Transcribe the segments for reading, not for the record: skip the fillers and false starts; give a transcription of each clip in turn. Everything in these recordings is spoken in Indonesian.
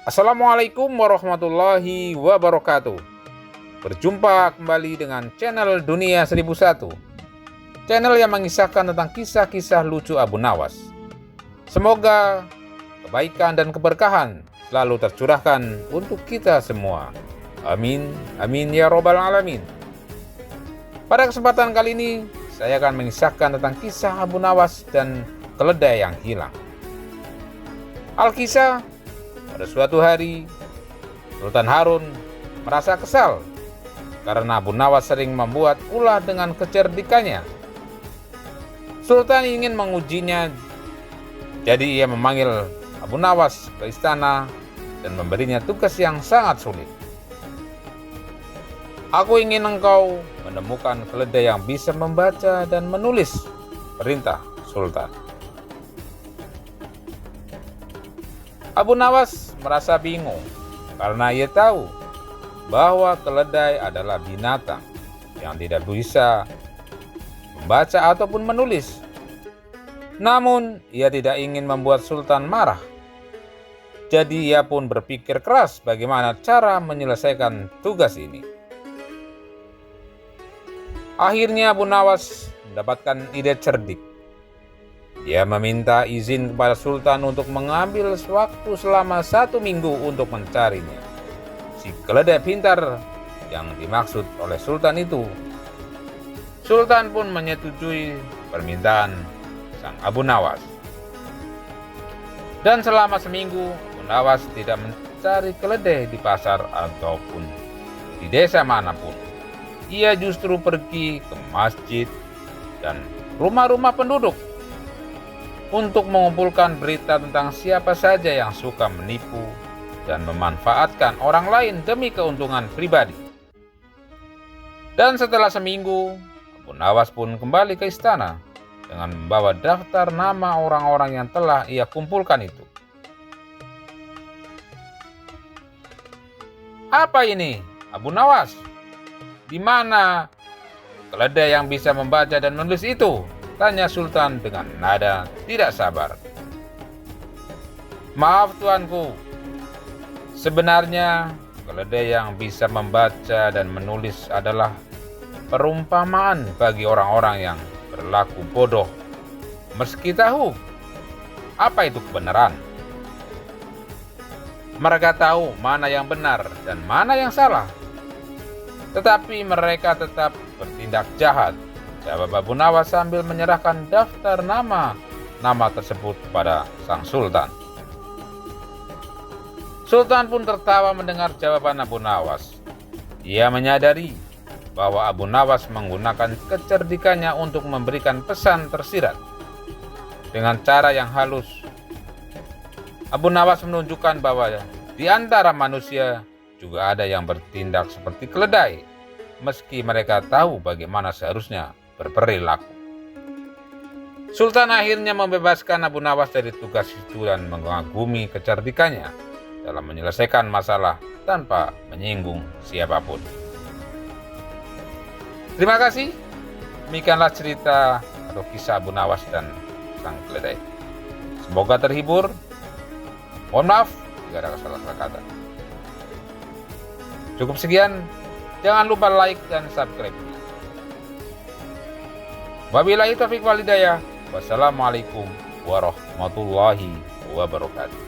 Assalamualaikum warahmatullahi wabarakatuh. Berjumpa kembali dengan channel Dunia 1001, channel yang mengisahkan tentang kisah-kisah lucu Abu Nawas. Semoga kebaikan dan keberkahan selalu tercurahkan untuk kita semua. Amin, amin ya robbal alamin. Pada kesempatan kali ini, saya akan mengisahkan tentang kisah Abu Nawas dan keledai yang hilang. Alkisah, pada suatu hari, Sultan Harun merasa kesal karena Abu Nawas sering membuat ulah dengan kecerdikannya. Sultan ingin mengujinya, jadi ia memanggil Abu Nawas ke istana dan memberinya tugas yang sangat sulit. "Aku ingin engkau menemukan keledai yang bisa membaca dan menulis," perintah Sultan. Abu Nawas merasa bingung karena ia tahu bahwa keledai adalah binatang yang tidak bisa membaca ataupun menulis. Namun, ia tidak ingin membuat Sultan marah. Jadi ia pun berpikir keras bagaimana cara menyelesaikan tugas ini. Akhirnya Abu Nawas mendapatkan ide cerdik. Dia meminta izin kepada Sultan untuk mengambil waktu selama 1 minggu untuk mencarinya. Si keledai pintar yang dimaksud oleh Sultan itu. Sultan pun menyetujui permintaan sang Abu Nawas. Dan selama seminggu, Abu Nawas tidak mencari keledai di pasar ataupun di desa manapun. Ia justru pergi ke masjid dan rumah-rumah penduduk untuk mengumpulkan berita tentang siapa saja yang suka menipu dan memanfaatkan orang lain demi keuntungan pribadi. Dan setelah seminggu, Abu Nawas pun kembali ke istana dengan membawa daftar nama orang-orang yang telah ia kumpulkan itu. "Apa ini, Abu Nawas? Di mana keledai yang bisa membaca dan menulis itu?" tanya Sultan dengan nada tidak sabar. "Maaf tuanku, sebenarnya keledai yang bisa membaca dan menulis adalah perumpamaan bagi orang-orang yang berlaku bodoh, meski tahu apa itu kebenaran. Mereka tahu mana yang benar dan mana yang salah, tetapi mereka tetap bertindak jahat," jawab Abu Nawas sambil menyerahkan daftar nama tersebut kepada sang Sultan. Sultan pun tertawa mendengar jawaban Abu Nawas. Ia menyadari bahwa Abu Nawas menggunakan kecerdikannya untuk memberikan pesan tersirat dengan cara yang halus. Abu Nawas menunjukkan bahwa di antara manusia juga ada yang bertindak seperti keledai, meski mereka tahu bagaimana seharusnya berperilaku. Sultan akhirnya membebaskan Abu Nawas dari tugas itu dan mengagumi kecerdikannya dalam menyelesaikan masalah tanpa menyinggung siapapun. Terima kasih. Demikianlah cerita atau kisah Abu Nawas dan sang keledai. Semoga terhibur. Mohon maaf jika ada kesalahan kata. Cukup sekian. Jangan lupa like dan subscribe. Wabillahi taufiq wal hidayah. Wassalamualaikum warahmatullahi wabarakatuh.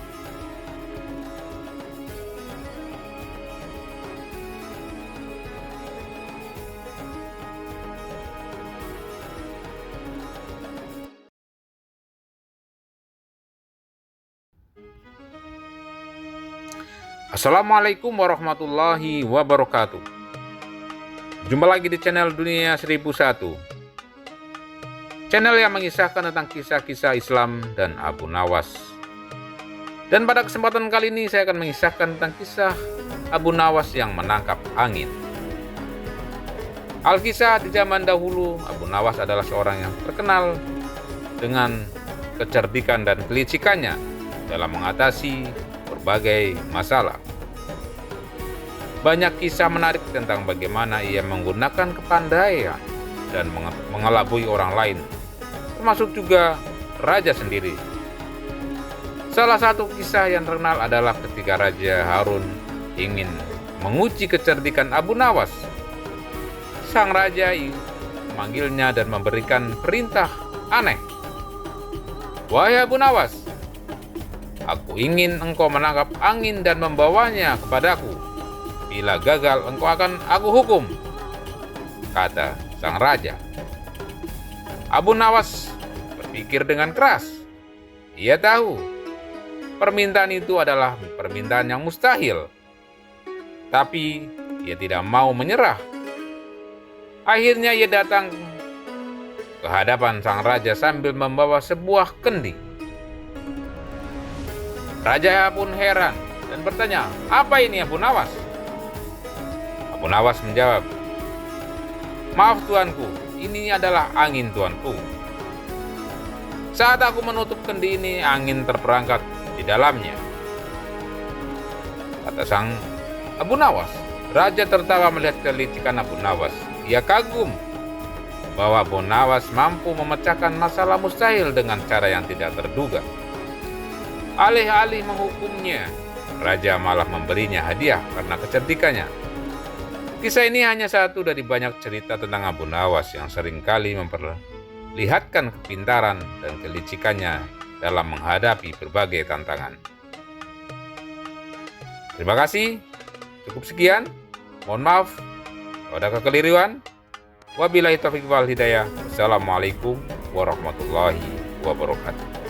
Assalamualaikum warahmatullahi wabarakatuh. Jumpa lagi di channel Dunia 1001, channel yang mengisahkan tentang kisah-kisah Islam dan Abu Nawas. Dan pada kesempatan kali ini saya akan mengisahkan tentang kisah Abu Nawas yang menangkap angin. Alkisah, di zaman dahulu Abu Nawas adalah seorang yang terkenal dengan kecerdikan dan kelicikannya dalam mengatasi berbagai masalah. Banyak kisah menarik tentang bagaimana ia menggunakan kepandaian dan mengelabui orang lain, termasuk juga raja sendiri. Salah satu kisah yang terkenal adalah ketika Raja Harun ingin menguji kecerdikan Abu Nawas. Sang raja memanggilnya dan memberikan perintah aneh. "Wahai Abu Nawas, aku ingin engkau menangkap angin dan membawanya kepadaku. Bila gagal, engkau akan aku hukum," kata sang raja. Abu Nawas berpikir dengan keras. Ia tahu permintaan itu adalah permintaan yang mustahil, tapi ia tidak mau menyerah. Akhirnya ia datang ke hadapan sang raja sambil membawa sebuah kendi. Raja pun heran dan bertanya, "Apa ini Abu Nawas?" Abu Nawas menjawab, "Maaf tuanku, ini adalah angin tuanku. Saat aku menutup kendi ini, angin terperangkap di dalamnya," kata sang Abu Nawas. Raja tertawa melihat kelicikan Abu Nawas. Ia kagum bahwa Abu Nawas mampu memecahkan masalah mustahil dengan cara yang tidak terduga. Alih-alih menghukumnya, raja malah memberinya hadiah karena kecerdikannya. Kisah ini hanya satu dari banyak cerita tentang Abu Nawas yang seringkali memperlihatkan kepintaran dan kelicikannya dalam menghadapi berbagai tantangan. Terima kasih. Cukup sekian. Mohon maaf kalau ada kekeliruan. Wabillahi taufiq wal hidayah. Wassalamualaikum warahmatullahi wabarakatuh.